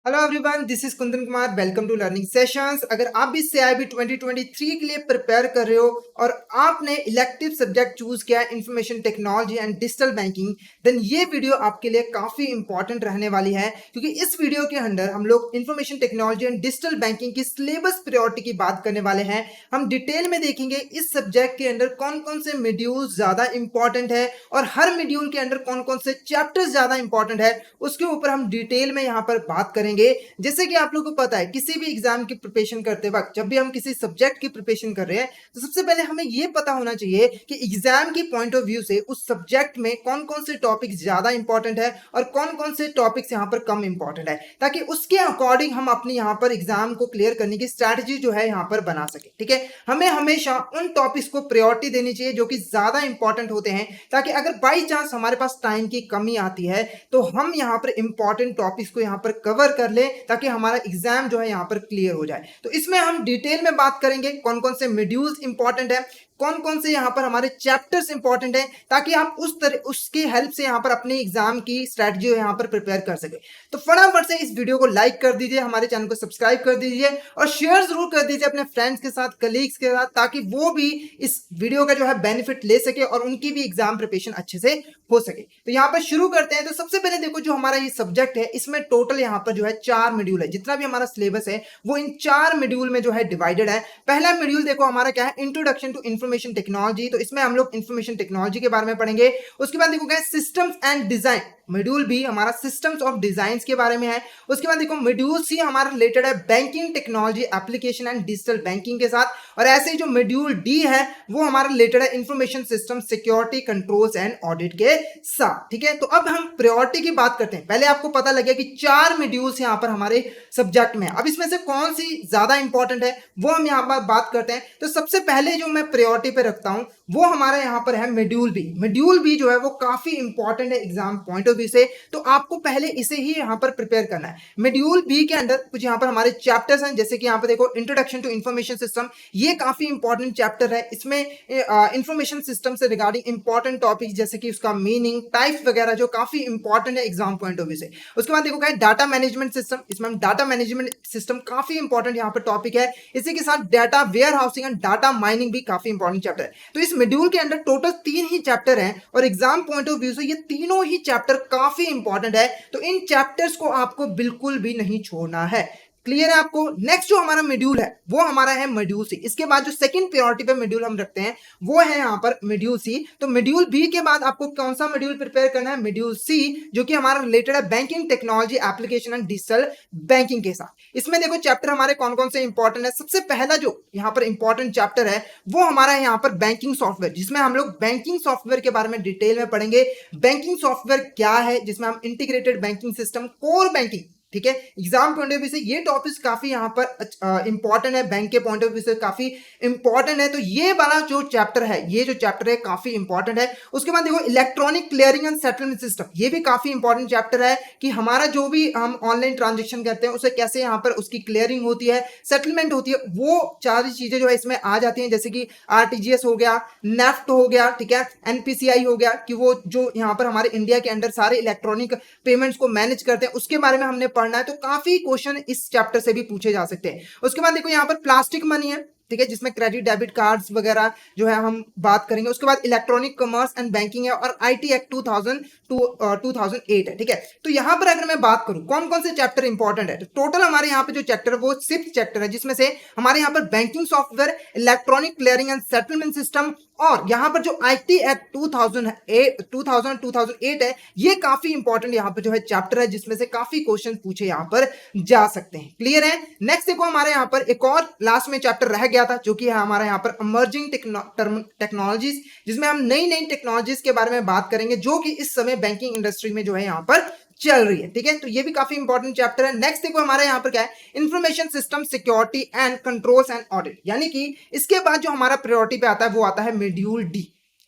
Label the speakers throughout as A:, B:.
A: Hello everyone, this is Kundan Kumar. Welcome to learning sessions. अगर आप भी सीआईबी 2023 के लिए प्रिपेयर कर रहे हो और आपने इलेक्टिव सब्जेक्ट चूज किया है information technology and digital banking, then ये वीडियो आपके लिए काफी इंपॉर्टेंट रहने वाली है, क्योंकि इस वीडियो के अंदर हम लोग information technology and digital banking की सिलेबस प्रायोरिटी की बात करने वाले हैं। हम डिटेल में देखेंगे इस सब्जेक्ट के अंदर कौन कौन से मॉड्यूल ज्यादा इंपॉर्टेंट है और हर मॉड्यूल के अंदर कौन कौन से चैप्टर ज्यादा इंपॉर्टेंट है, उसके ऊपर हम डिटेल में यहाँ पर बात करेंगे। जैसे कि आप लोगों को पता है, किसी भी एग्जाम की प्रिपरेशन करते वक्त जब भी हम किसी सब्जेक्ट की प्रिपरेशन कर रहे हैं, तो सबसे पहले हमें यह पता होना चाहिए कि एग्जाम की पॉइंट ऑफ व्यू से उस सब्जेक्ट में कौन कौन से टॉपिक ज्यादा इंपॉर्टेंट है और कौन कौन से टॉपिक्स यहाँ पर कम इंपॉर्टेंट है, ताकि उसके अकॉर्डिंग हम अपने यहाँ पर एग्जाम को क्लियर करने की स्ट्रैटेजी जो है यहाँ पर बना सके। ठीक है, हमें हमेशा उन टॉपिक्स को प्रायोरिटी देनी चाहिए जो कि ज्यादा इंपॉर्टेंट होते हैं, ताकि अगर बाई चांस हमारे पास टाइम की कमी आती है तो हम यहाँ पर इंपॉर्टेंट टॉपिक्स को यहाँ पर कवर कर ले, ताकि हमारा एग्जाम जो है यहाँ पर क्लियर हो जाए। तो इसमें हम डिटेल में बात करेंगे कौन कौन से मॉड्यूल्स इंपॉर्टेंट है, कौन कौन से यहाँ पर हमारे चैप्टर्स इंपॉर्टेंट हैं, ताकि आप उसकी हेल्प से यहाँ पर अपने एग्जाम की स्ट्रैटेजी यहाँ पर प्रिपेयर कर सके। तो फटाफट से इस वीडियो को लाइक कर दीजिए, हमारे चैनल को सब्सक्राइब कर दीजिए और शेयर जरूर कर दीजिए अपने फ्रेंड्स के साथ, कलीग्स के साथ, ताकि वो भी इस वीडियो का जो है बेनिफिट ले सके और उनकी भी एग्जाम प्रिपरेशन अच्छे से हो सके। तो यहाँ पर शुरू करते हैं। तो सबसे पहले देखो, जो हमारा ये सब्जेक्ट है इसमें टोटल यहाँ पर जो है 4 मॉड्यूल है। जितना भी हमारा सिलेबस है वो इन 4 मॉड्यूल में जो है डिवाइडेड है। पहला मॉड्यूल देखो हमारा क्या है, इंट्रोडक्शन टू इंफॉर्मेशन टेक्नोलॉजी। तो इसमें हम लोग इंफॉर्मेशन टेक्नोलॉजी के बारे में पढ़ेंगे। उसके बाद देखो क्या है, systems and design. Module B हमारा सिस्टम्स ऑफ डिजाइन के बारे में है। उसके बाद देखो मॉड्यूल सी हमारा रिलेटेड है banking technology application and digital banking के साथ। और ऐसे ही जो मॉड्यूल डी है वो हमारा रिलेटेड है information system security controls and audit के साथ। ठीक है, तो अब हम प्रायोरिटी की बात करते हैं। पहले आपको पता लगे कि 4 मॉड्यूल्स यहाँ पर हमारे सब्जेक्ट में है। अब इसमें से कौन सी ज्यादा इंपॉर्टेंट है वो हम यहाँ पर बात करते हैं। तो सबसे पहले जो मैं प्रायोरिटी पे रखता हूं वो हमारा यहाँ पर है मॉड्यूल बी। मॉड्यूल बी जो है वो काफी इंपॉर्टेंट है एग्जाम पॉइंट ऑफ व्यू से, तो आपको पहले इसे ही यहाँ पर प्रिपेयर करना है। मॉड्यूल बी के अंदर कुछ यहाँ पर हमारे चैप्टर्स हैं, जैसे कि यहाँ पर देखो इंट्रोडक्शन टू इंफॉर्मेशन सिस्टम, ये काफी इंपॉर्टेंट चैप्टर है। इसमें इंफॉर्मेशन सिस्टम से रिगार्डिंग इंपॉर्टेंट टॉपिक जैसे कि उसका मीनिंग, टाइप्स वगैरह जो काफी इंपॉर्टेंट है एग्जाम पॉइंट ऑफ व्यू से। उसके बाद देखो क्या है, डाटा मैनेजमेंट सिस्टम। इसमें हम डाटा मैनेजमेंट सिस्टम काफी इंपॉर्टेंट यहाँ पर टॉपिक है। इसी के साथ data warehousing and data mining भी काफी इंपॉर्टेंट चैप्टर है। तो इस मॉड्यूल के अंदर टोटल 3 ही चैप्टर हैं और एग्जाम पॉइंट ऑफ व्यू से ये तीनों ही चैप्टर काफी इंपॉर्टेंट है। तो इन चैप्टर्स को आपको बिल्कुल भी नहीं छोड़ना है। क्लियर है आपको? नेक्स्ट जो हमारा मॉड्यूल है वो हमारा है मॉड्यूल सी। इसके बाद जो सेकंड प्रायोरिटी पे मॉड्यूल हम रखते हैं वो है यहाँ पर मॉड्यूल सी। तो मॉड्यूल बी के बाद आपको कौन सा मॉड्यूल प्रिपेयर करना है? मॉड्यूल सी, जो कि हमारा रिलेटेड है banking technology application and digital banking के साथ। इसमें देखो चैप्टर हमारे कौन कौन से इंपॉर्टेंट है। सबसे पहला जो यहाँ पर इंपॉर्टेंट चैप्टर है वो हमारा है यहाँ पर बैंकिंग सॉफ्टवेयर, जिसमें हम लोग बैंकिंग सॉफ्टवेयर के बारे में डिटेल में पढ़ेंगे। बैंकिंग सॉफ्टवेयर क्या है, जिसमें हम integrated banking system, core banking, ठीक है, एग्जाम पॉइंट ऑफ व्यू से ये टॉपिक्स काफी यहाँ पर इंपॉर्टेंट है, बैंक के पॉइंट ऑफ व्यू से काफी इंपॉर्टेंट है। तो ये वाला जो चैप्टर है, ये जो चैप्टर है काफी इंपॉर्टेंट है। उसके बाद देखो electronic clearing and settlement system, ये भी काफी इंपॉर्टेंट चैप्टर है कि हमारा जो भी हम ऑनलाइन ट्रांजेक्शन करते हैं उसे कैसे यहाँ पर उसकी क्लियरिंग होती है, सेटलमेंट होती है, वो सारी चीजें जो है इसमें आ जाती हैं। जैसे कि आरटीजीएस हो गया, नेफ्ट हो गया, ठीक है, एनपीसीआई हो गया, कि वो जो यहाँ पर हमारे इंडिया के अंदर सारे इलेक्ट्रॉनिक पेमेंट्स को मैनेज करते हैं, उसके बारे में हमने पढ़ना है। तो काफी क्वेश्चन इस चैप्टर से भी पूछे जा सकते हैं। उसके बाद देखो यहाँ पर प्लास्टिक मनी है, ठीक है, जिसमें क्रेडिट डेबिट कार्ड्स वगैरह जो है हम बात करेंगे। उसके बाद इलेक्ट्रॉनिक कॉमर्स एंड बैंकिंग है और आईटी एक्ट 2008 है। ठीक है, तो यहाँ पर अगर मैं बात करूं कौन कौन से चैप्टर इंपॉर्टेंट है, तो टोटल हमारे यहाँ पे जो चैप्टर है वो 6 चैप्टर है, जिसमें से हमारे यहाँ पर banking software, electronic clearing and settlement system और यहाँ पर जो आईटी एक्ट 2008 है, ये काफी इंपॉर्टेंट यहाँ पर जो है चैप्टर है, जिसमें से काफी क्वेश्चन पूछे यहाँ पर जा सकते हैं। क्लियर है? नेक्स्ट देखो हमारे यहाँ पर एक और लास्ट में चैप्टर रह गया था, जो कि है हमारा यहाँ पर इमर्जिंग टेक्नोलॉजीज, जिसमें हम नई नई टेक्नोलॉजीज के बारे में बात करेंगे जो कि इस समय बैंकिंग इंडस्ट्री में जो है यहाँ पर चल रही है। ठीक है, तो ये भी काफी इंपॉर्टेंट चैप्टर है। नेक्स्ट देखो हमारे यहाँ पर क्या है, information system security and controls and audit, यानी कि इसके बाद जो हमारा प्रायोरिटी पे आता है वो आता है मॉड्यूल डी।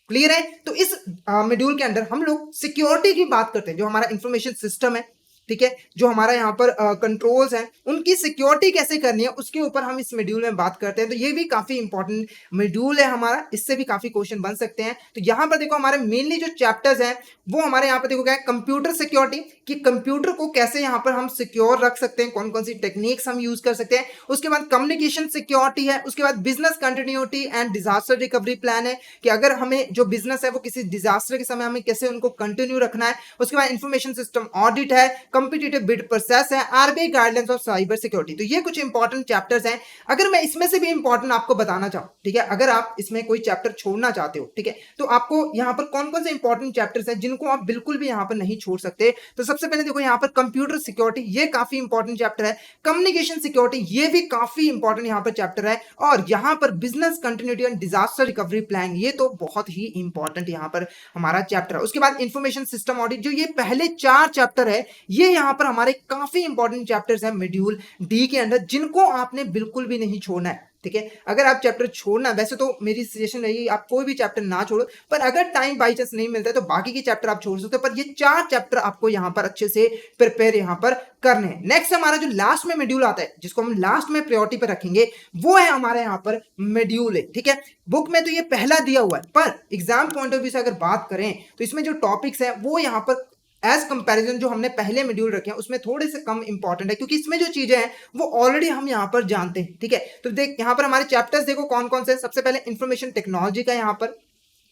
A: क्लियर है? तो इस मॉड्यूल के अंदर हम लोग सिक्योरिटी की बात करते हैं। जो हमारा इंफॉर्मेशन सिस्टम है, ठीक है, जो हमारा यहाँ पर कंट्रोल्स हैं उनकी सिक्योरिटी कैसे करनी है उसके ऊपर हम इस मॉड्यूल में बात करते हैं। तो ये भी काफी इंपॉर्टेंट मॉड्यूल है हमारा, इससे भी काफी क्वेश्चन बन सकते हैं। तो यहाँ पर देखो हमारे मेनली जो चैप्टर्स हैं वो हमारे यहाँ पर देखो क्या है, कंप्यूटर सिक्योरिटी, कि कंप्यूटर को कैसे यहाँ पर हम सिक्योर रख सकते हैं, कौन कौन सी टेक्निक्स हम यूज कर सकते हैं। उसके बाद कम्युनिकेशन सिक्योरिटी है, उसके बाद business continuity and disaster recovery plan है, कि अगर हमें जो बिजनेस है वो किसी डिजास्टर के समय हमें कैसे उनको कंटिन्यू रखना है। उसके बाद इंफॉर्मेशन सिस्टम ऑडिट है, कॉम्पिटिटिव बिड प्रोसेस है, RBI guidelines of cyber security. तो ये कुछ इंपॉर्टेंट चैप्टर्स हैं। अगर मैं इसमें से भी इंपॉर्टेंट आपको बताना चाहूं, ठीक है, अगर आप इसमें कोई चैप्टर छोड़ना चाहते हो, ठीक है, तो आपको यहाँ पर कौन कौन से इंपॉर्टेंट चैप्टर्स हैं जिनको आप बिल्कुल भी यहाँ पर नहीं छोड़ सकते। तो सबसे पहले देखो यहाँ पर कंप्यूटर सिक्योरिटी, ये काफी इंपॉर्टेंट चैप्टर है। कम्युनिकेशन सिक्योरिटी, ये भी काफी इंपॉर्टेंट यहाँ पर चैप्टर है। और यहाँ पर business continuity and disaster recovery plan, ये तो बहुत ही इंपॉर्टेंट यहाँ पर हमारा चैप्टर है। उसके बाद इंफॉर्मेशन सिस्टम ऑडिट, जो ये पहले 4 चैप्टर है, ये यहाँ पर हमारे काफी इंपॉर्टेंट चैप्टर्स हैं मॉड्यूल डी के अंदर, जिनको आपने बिल्कुल भी नहीं छोड़ना है। ठीक है, अगर आप चैप्टर छोड़ना, वैसे तो मेरी सजेशन रहेगी आप कोई भी चैप्टर ना छोड़ो, पर अगर टाइम बाई चांस नहीं मिलता है तो बाकी के चैप्टर आप छोड़ सकते हो, पर ये 4 चैप्टर आपको यहाँ पर अच्छे से प्रिपेयर यहाँ पर करने हैं। नेक्स्ट हमारा जो लास्ट में मॉड्यूल आता है, जिसको हम लास्ट में प्रायोरिटी पर रखेंगे, वो है हमारे यहाँ पर मॉड्यूल है। ठीक है, बुक में तो ये पहला दिया हुआ है, पर एग्जाम पॉइंट ऑफ व्यू से अगर बात करें तो इसमें जो टॉपिक्स है वो यहाँ पर एज कंपैरिजन जो हमने पहले मॉड्यूल रखे हैं उसमें थोड़े से कम इंपॉर्टेंट है, क्योंकि इसमें जो चीजें हैं वो ऑलरेडी हम यहाँ पर जानते हैं। ठीक है, तो देख यहाँ पर हमारे चैप्टर्स देखो कौन कौन से। सबसे पहले इंफॉर्मेशन टेक्नोलॉजी का यहाँ पर,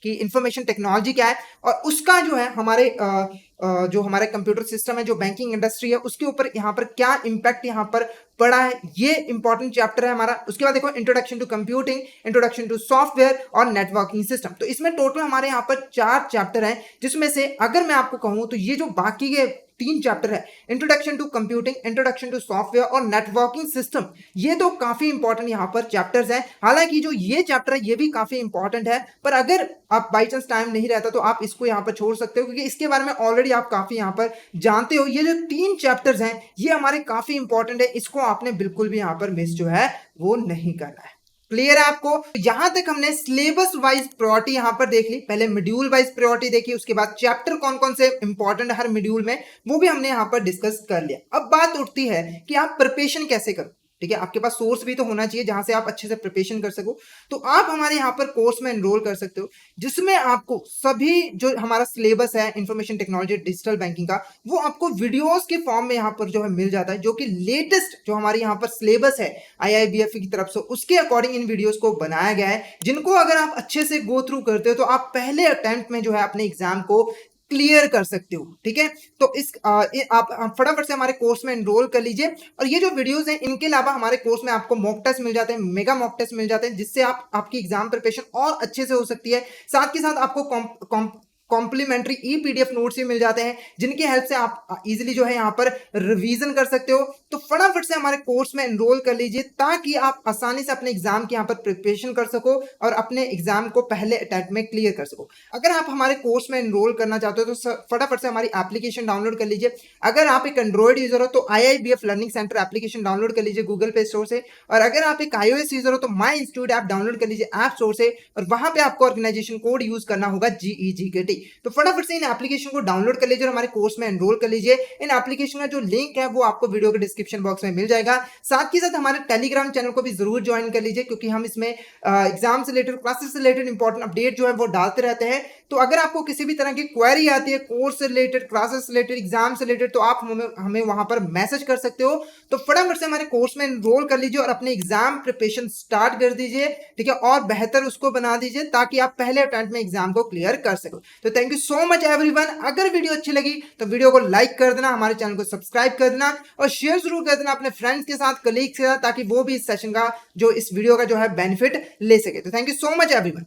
A: कि इंफॉर्मेशन टेक्नोलॉजी क्या है और उसका जो है हमारे जो हमारे कंप्यूटर सिस्टम है, जो बैंकिंग इंडस्ट्री है, उसके ऊपर यहाँ पर क्या इंपैक्ट यहाँ पर पड़ा है, ये इंपॉर्टेंट चैप्टर है हमारा। उसके बाद देखो introduction to computing, introduction to software और नेटवर्किंग सिस्टम। तो इसमें टोटल हमारे यहाँ पर 4 चैप्टर हैं, जिसमें से अगर मैं आपको कहूँ तो ये जो बाकी के 3 चैप्टर है, introduction to computing, introduction to software और नेटवर्किंग सिस्टम, ये तो काफी इंपॉर्टेंट यहाँ पर चैप्टर्स हैं। हालांकि जो ये चैप्टर है ये भी काफी इंपॉर्टेंट है, पर अगर आप बाई चांस टाइम नहीं रहता तो आप इसको यहाँ पर छोड़ सकते हो, क्योंकि इसके बारे में ऑलरेडी आप काफी यहाँ पर जानते हो। ये जो 3 चैप्टर्स हैं ये हमारे काफी इंपॉर्टेंट है, इसको आपने बिल्कुल भी यहाँ पर मिस जो है वो नहीं करना है। क्लियर है आपको? यहां तक हमने सिलेबस वाइज प्रायोरिटी यहां पर देख ली, पहले मॉड्यूल वाइज प्रायोरिटी देखी, उसके बाद चैप्टर कौन कौन से इंपॉर्टेंट हर मॉड्यूल में वो भी हमने यहां पर डिस्कस कर लिया। अब बात उठती है कि आप प्रिपरेशन कैसे करो। ठीक है, आपके पास सोर्स भी तो होना चाहिए जहां से आप अच्छे से प्रिपरेशन कर सको। तो आप हमारे यहाँ पर कोर्स में एनरोल कर सकते हो, जिसमें आपको सभी जो हमारा सिलेबस है इंफॉर्मेशन टेक्नोलॉजी डिजिटल बैंकिंग का, वो आपको वीडियोस के फॉर्म में यहाँ पर जो है मिल जाता है, जो कि लेटेस्ट जो हमारी यहाँ पर सिलेबस है IIBF की तरफ से, उसके अकॉर्डिंग इन वीडियोस को बनाया गया है, जिनको अगर आप अच्छे से गो थ्रू करते हो तो आप पहले अटेम्प्ट में जो है अपने एग्जाम को क्लियर कर सकते हो। ठीक है, तो आप फटाफट से हमारे कोर्स में एनरोल कर लीजिए। और ये जो वीडियोस हैं इनके अलावा हमारे कोर्स में आपको मॉक टेस्ट मिल जाते हैं, मेगा मॉक टेस्ट मिल जाते हैं, जिससे आपकी एग्जाम प्रिपरेशन और अच्छे से हो सकती है। साथ के साथ आपको कॉम्प्लीमेंट्री PDF नोट्स भी मिल जाते हैं, जिनकी हेल्प से आप इजीली जो है यहाँ पर रिवीजन कर सकते हो। तो फटाफट से हमारे कोर्स में एनरोल कर लीजिए, ताकि आप आसानी से अपने एग्जाम की यहाँ पर प्रिपरेशन कर सको और अपने एग्जाम को पहले अटेम्प्ट में क्लियर कर सको। अगर आप हमारे कोर्स में एनरोल करना चाहते हो तो फटाफट से हमारी एप्लीकेशन डाउनलोड कर लीजिए। अगर आप एक एंड्रॉइड यूजर हो तो IIBF learning centre application download कर लीजिए गूगल प्ले स्टोर से, और अगर आप एक iOS यूजर हो तो माई इंस्टीट्यूट ऐप डाउनलोड कर लीजिए ऐप स्टोर से, और वहां पे आपको ऑर्गेनाइजेशन कोड यूज करना होगा GEGKT। तो फटाफट से इन एप्लीकेशन को डाउनलोड कर लीजिए और हमारे कोर्स में एनरोल कर लीजिए। इन एप्लीकेशन का जो लिंक है वो आपको वीडियो के डिस्क्रिप्शन बॉक्स में मिल जाएगा। साथ ही साथ हमारे टेलीग्राम चैनल को भी जरूर ज्वाइन कर लीजिए, क्योंकि हम इसमें एग्जाम से रिलेटेड, क्लासेस से रिलेटेड इंपॉर्टेंट अपडेट जो है वो डालते रहते हैं। तो अगर आपको किसी भी तरह की क्वेरी आती है कोर्स से रिलेटेड, क्लासेस से रिलेटेड, एग्जाम से रिलेटेड, तो आप हमें वहां पर मैसेज कर सकते हो। तो फटाफट से हमारे कोर्स में एनरोल कर लीजिए और अपने एग्जाम प्रिपरेशन स्टार्ट कर दीजिए। ठीक है, और बेहतर उसको बना दीजिए, ताकि आप पहले अटेम्प्ट में एग्जाम को क्लियर कर सको। तो thank you so much everyone. अगर वीडियो अच्छी लगी तो वीडियो को लाइक कर देना, हमारे चैनल को सब्सक्राइब कर देना और शेयर जरूर कर देना अपने फ्रेंड्स के साथ, कलीग्स के साथ, ताकि वो भी इस सेशन का, जो इस वीडियो का जो है बेनिफिट ले सके। तो thank you so much everyone.